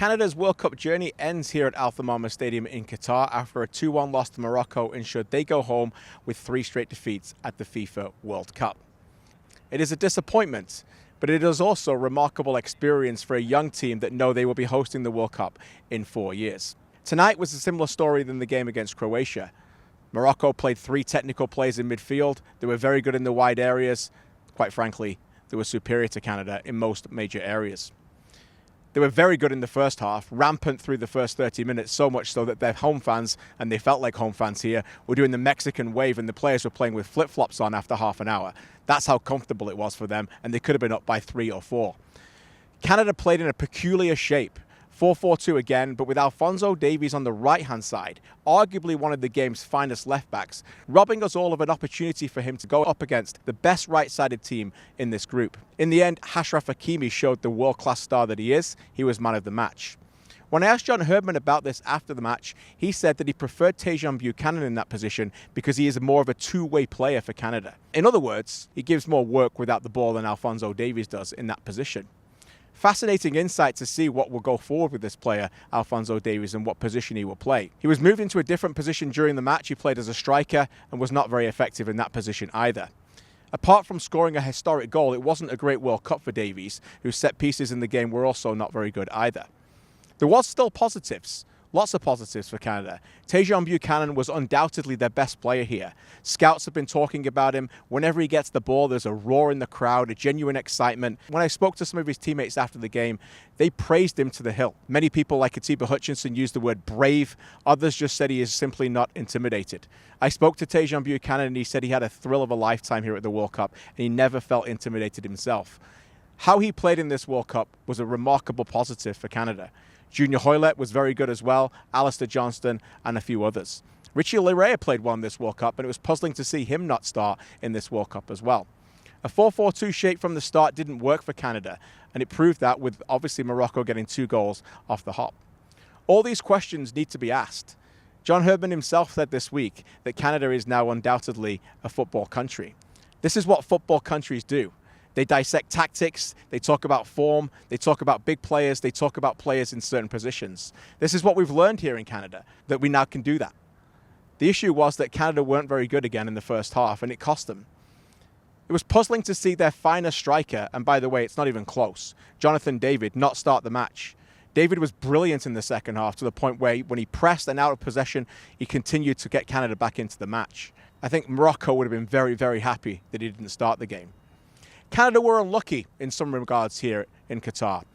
Canada's World Cup journey ends here at Al Thamama Stadium in Qatar after a 2-1 loss to Morocco ensured they go home with 3 straight defeats at the FIFA World Cup. It is a disappointment, but it is also a remarkable experience for a young team that know they will be hosting the World Cup in 4 years. Tonight was a similar story than the game against Croatia. Morocco played 3 technical plays in midfield. They were very good in the wide areas. Quite frankly, they were superior to Canada in most major areas. They were very good in the first half, rampant through the first 30 minutes, so much so that their home fans, and they felt like home fans here, were doing the Mexican wave and the players were playing with flip-flops on after half an hour. That's how comfortable it was for them, and they could have been up by 3 or 4. Canada played in a peculiar shape. 4-4-2 again, but with Alphonso Davies on the right-hand side, arguably one of the game's finest left-backs, robbing us all of an opportunity for him to go up against the best right-sided team in this group. In the end, Achraf Hakimi showed the world-class star that he is. He was man of the match. When I asked John Herdman about this after the match, he said that he preferred Tajon Buchanan in that position because he is more of a two-way player for Canada. In other words, he gives more work without the ball than Alphonso Davies does in that position. Fascinating insight to see what will go forward with this player, Alphonso Davies, and what position he will play. He was moved into a different position during the match. He played as a striker and was not very effective in that position either. Apart from scoring a historic goal, it wasn't a great World Cup for Davies, whose set pieces in the game were also not very good either. There was still positives. Lots of positives for Canada. Tajon Buchanan was undoubtedly their best player here. Scouts have been talking about him. Whenever he gets the ball, there's a roar in the crowd, a genuine excitement. When I spoke to some of his teammates after the game, they praised him to the hilt. Many people like Atiba Hutchinson used the word brave. Others just said he is simply not intimidated. I spoke to Tajon Buchanan and he said he had a thrill of a lifetime here at the World Cup and he never felt intimidated himself. How he played in this World Cup was a remarkable positive for Canada. Junior Hoilett was very good as well, Alistair Johnston and a few others. Richie Laryea played well in this World Cup, and it was puzzling to see him not start in this World Cup as well. A 4-4-2 shape from the start didn't work for Canada, and it proved that with obviously Morocco getting 2 goals off the hop. All these questions need to be asked. John Herdman himself said this week that Canada is now undoubtedly a football country. This is what football countries do. They dissect tactics, they talk about form, they talk about big players, they talk about players in certain positions. This is what we've learned here in Canada, that we now can do that. The issue was that Canada weren't very good again in the first half, and it cost them. It was puzzling to see their finest striker, and by the way, it's not even close, Jonathan David, not start the match. David was brilliant in the second half to the point where when he pressed and out of possession, he continued to get Canada back into the match. I think Morocco would have been very, very happy that he didn't start the game. Canada were unlucky in some regards here in Qatar.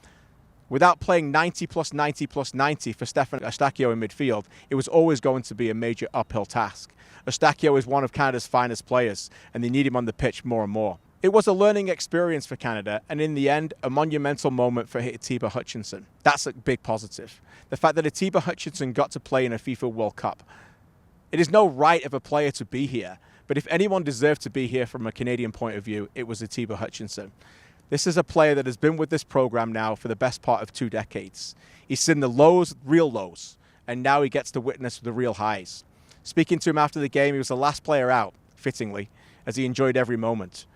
Without playing 90 plus 90 plus 90 for Stefan Eustáquio in midfield, it was always going to be a major uphill task. Eustáquio is one of Canada's finest players, and they need him on the pitch more and more. It was a learning experience for Canada, and in the end, a monumental moment for Atiba Hutchinson. That's a big positive. The fact that Atiba Hutchinson got to play in a FIFA World Cup. It is no right of a player to be here. But if anyone deserved to be here from a Canadian point of view, it was Atiba Hutchinson. This is a player that has been with this program now for the best part of 2 decades. He's seen the lows, real lows, and now he gets to witness the real highs. Speaking to him after the game, he was the last player out, fittingly, as he enjoyed every moment.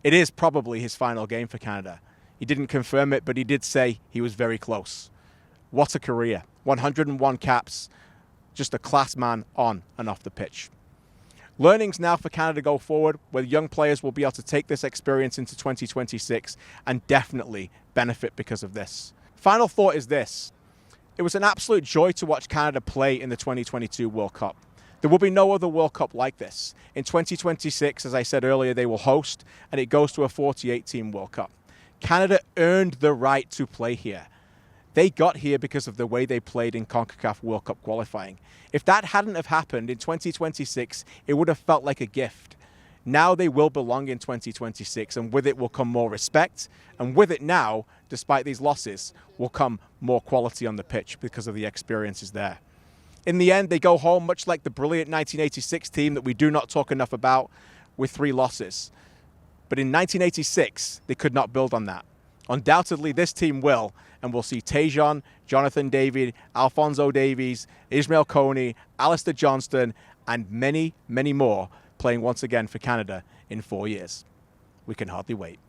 It is probably his final game for Canada. He didn't confirm it, but he did say he was very close. What a career. 101 caps, just a class man on and off the pitch. Learnings now for Canada go forward, where young players will be able to take this experience into 2026 and definitely benefit because of this. Final thought is this. It was an absolute joy to watch Canada play in the 2022 World Cup. There will be no other World Cup like this. In 2026, as I said earlier, they will host, and it goes to a 48-team World Cup. Canada earned the right to play here. They got here because of the way they played in CONCACAF World Cup qualifying. If that hadn't have happened in 2026, it would have felt like a gift. Now they will belong in 2026, and with it will come more respect. And with it now, despite these losses, will come more quality on the pitch because of the experiences there. In the end, they go home much like the brilliant 1986 team that we do not talk enough about, with 3 losses. But in 1986, they could not build on that. Undoubtedly, this team will, and we'll see Tajon, Jonathan David, Alphonso Davies, Ismail Koney, Alistair Johnston, and many, many more playing once again for Canada in 4 years. We can hardly wait.